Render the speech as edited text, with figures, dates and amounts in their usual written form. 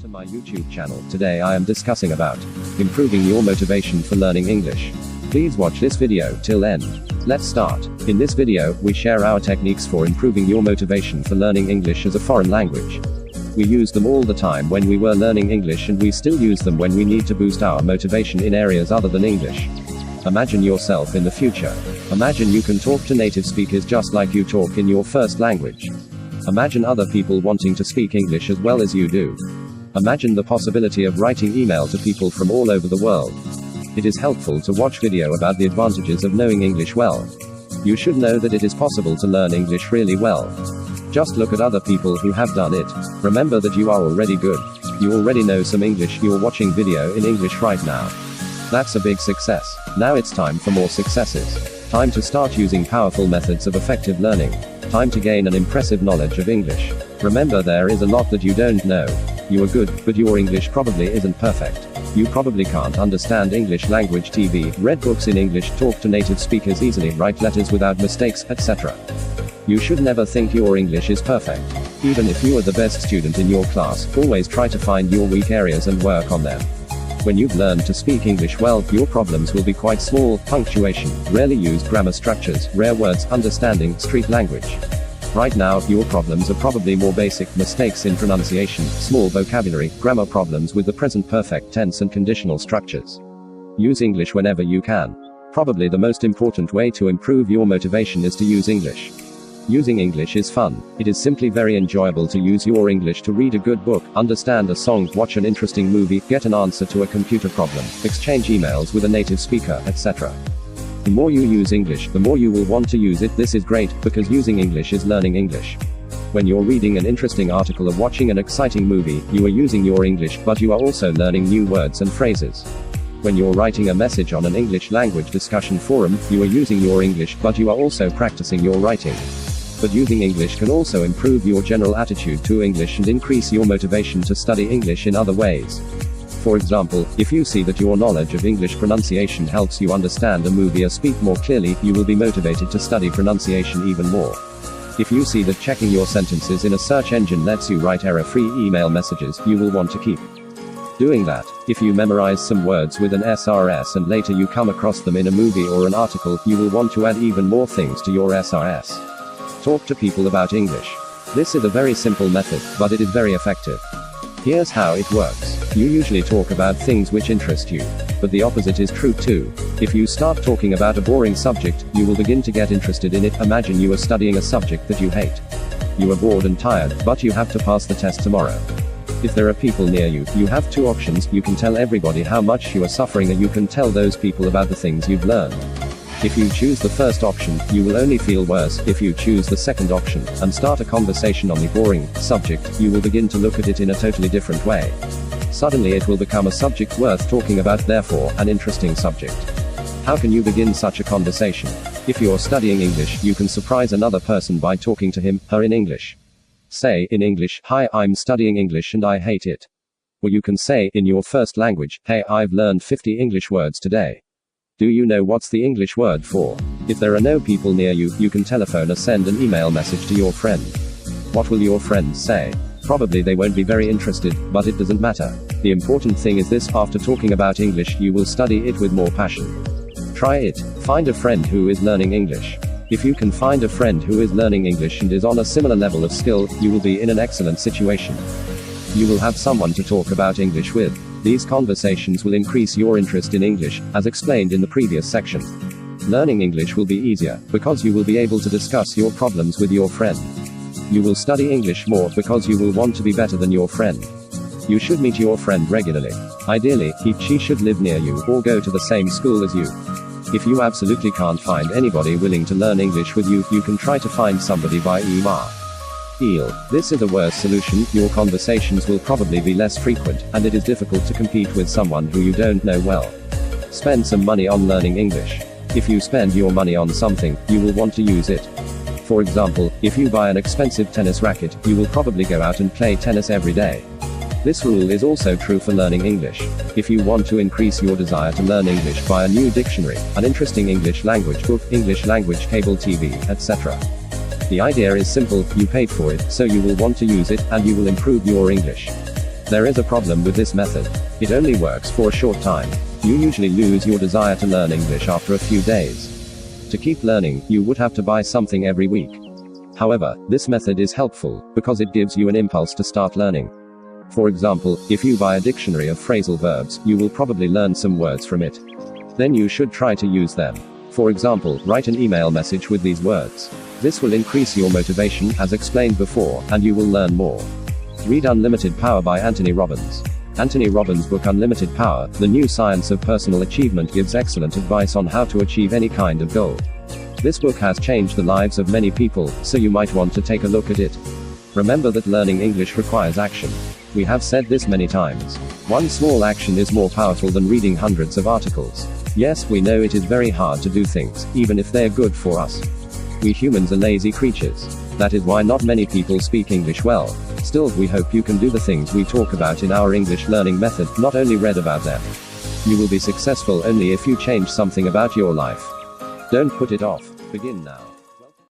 to my YouTube channel. Today I am discussing about improving your motivation for learning English. Please watch this video till end. Let's start. In this video, we share our techniques for improving your motivation for learning English as a foreign language. We use them all the time when we were learning English, and we still use them when we need to boost our motivation in areas other than English. Imagine yourself in the future. Imagine you can talk to native speakers just like you talk in your first language. Imagine other people wanting to speak English as well as you do. Imagine the possibility of writing email to people from all over the world. It is helpful to watch video about the advantages of knowing English well. You should know that it is possible to learn English really well. Just look at other people who have done it. Remember that you are already good. You already know some English. You're watching video in English right now. That's a big success. Now it's time for more successes. Time to start using powerful methods of effective learning. Time to gain an impressive knowledge of English. Remember, there is a lot that you don't know. You are good, but your English probably isn't perfect. You probably can't understand English language TV, read books in English, talk to native speakers easily, write letters without mistakes, etc. You should never think your English is perfect. Even if you are the best student in your class, always try to find your weak areas and work on them. When you've learned to speak English well, your problems will be quite small: punctuation, rarely used grammar structures, rare words, understanding street language. Right now, your problems are probably more basic: mistakes in pronunciation, small vocabulary, grammar problems with the present perfect tense and conditional structures. Use English whenever you can. Probably the most important way to improve your motivation is to use English. Using English is fun. It is simply very enjoyable to use your English to read a good book, understand a song, watch an interesting movie, get an answer to a computer problem, exchange emails with a native speaker, etc. The more you use English, the more you will want to use it. This is great, because using English is learning English. When you're reading an interesting article or watching an exciting movie, you are using your English, but you are also learning new words and phrases. When you're writing a message on an English language discussion forum, you are using your English, but you are also practicing your writing. But using English can also improve your general attitude to English and increase your motivation to study English in other ways. For example, if you see that your knowledge of English pronunciation helps you understand a movie or speak more clearly, you will be motivated to study pronunciation even more. If you see that checking your sentences in a search engine lets you write error-free email messages, you will want to keep doing that. If you memorize some words with an SRS and later you come across them in a movie or an article, you will want to add even more things to your SRS. Talk to people about English. This is a very simple method, but it is very effective. Here's how it works. You usually talk about things which interest you. But the opposite is true too. If you start talking about a boring subject, you will begin to get interested in it. Imagine you are studying a subject that you hate. You are bored and tired, but you have to pass the test tomorrow. If there are people near you, you have two options. You can tell everybody how much you are suffering, or you can tell those people about the things you've learned. If you choose the first option, you will only feel worse. If you choose the second option, and start a conversation on the boring subject, you will begin to look at it in a totally different way. Suddenly it will become a subject worth talking about, therefore, an interesting subject. How can you begin such a conversation? If you're studying English, you can surprise another person by talking to him, her in English. Say, in English, "Hi, I'm studying English and I hate it." Or you can say, in your first language, "Hey, I've learned 50 English words today. Do you know what's the English word for?" If there are no people near you, you can telephone or send an email message to your friend. What will your friends say? Probably they won't be very interested, but it doesn't matter. The important thing is this: after talking about English, you will study it with more passion. Try it. Find a friend who is learning English. If you can find a friend who is learning English and is on a similar level of skill, you will be in an excellent situation. You will have someone to talk about English with. These conversations will increase your interest in English, as explained in the previous section. Learning English will be easier, because you will be able to discuss your problems with your friend. You will study English more, because you will want to be better than your friend. You should meet your friend regularly. Ideally, she should live near you, or go to the same school as you. If you absolutely can't find anybody willing to learn English with you, you can try to find somebody by email. This is the worst solution. Your conversations will probably be less frequent, and it is difficult to compete with someone who you don't know well. Spend some money on learning English. If you spend your money on something, you will want to use it. For example, if you buy an expensive tennis racket, you will probably go out and play tennis every day. This rule is also true for learning English. If you want to increase your desire to learn English, buy a new dictionary, an interesting English language book, English language cable TV, etc. The idea is simple: you paid for it, so you will want to use it, and you will improve your English. There is a problem with this method. It only works for a short time. You usually lose your desire to learn English after a few days. To keep learning, you would have to buy something every week. However, this method is helpful, because it gives you an impulse to start learning. For example, if you buy a dictionary of phrasal verbs, you will probably learn some words from it. Then you should try to use them. For example, write an email message with these words. This will increase your motivation, as explained before, and you will learn more. Read Unlimited Power by Anthony Robbins. Anthony Robbins' book Unlimited Power, The New Science of Personal Achievement gives excellent advice on how to achieve any kind of goal. This book has changed the lives of many people, so you might want to take a look at it. Remember that learning English requires action. We have said this many times. One small action is more powerful than reading hundreds of articles. Yes, we know it is very hard to do things, even if they are good for us. We humans are lazy creatures. That is why not many people speak English well. Still, we hope you can do the things we talk about in our English learning method, not only read about them. You will be successful only if you change something about your life. Don't put it off. Begin now.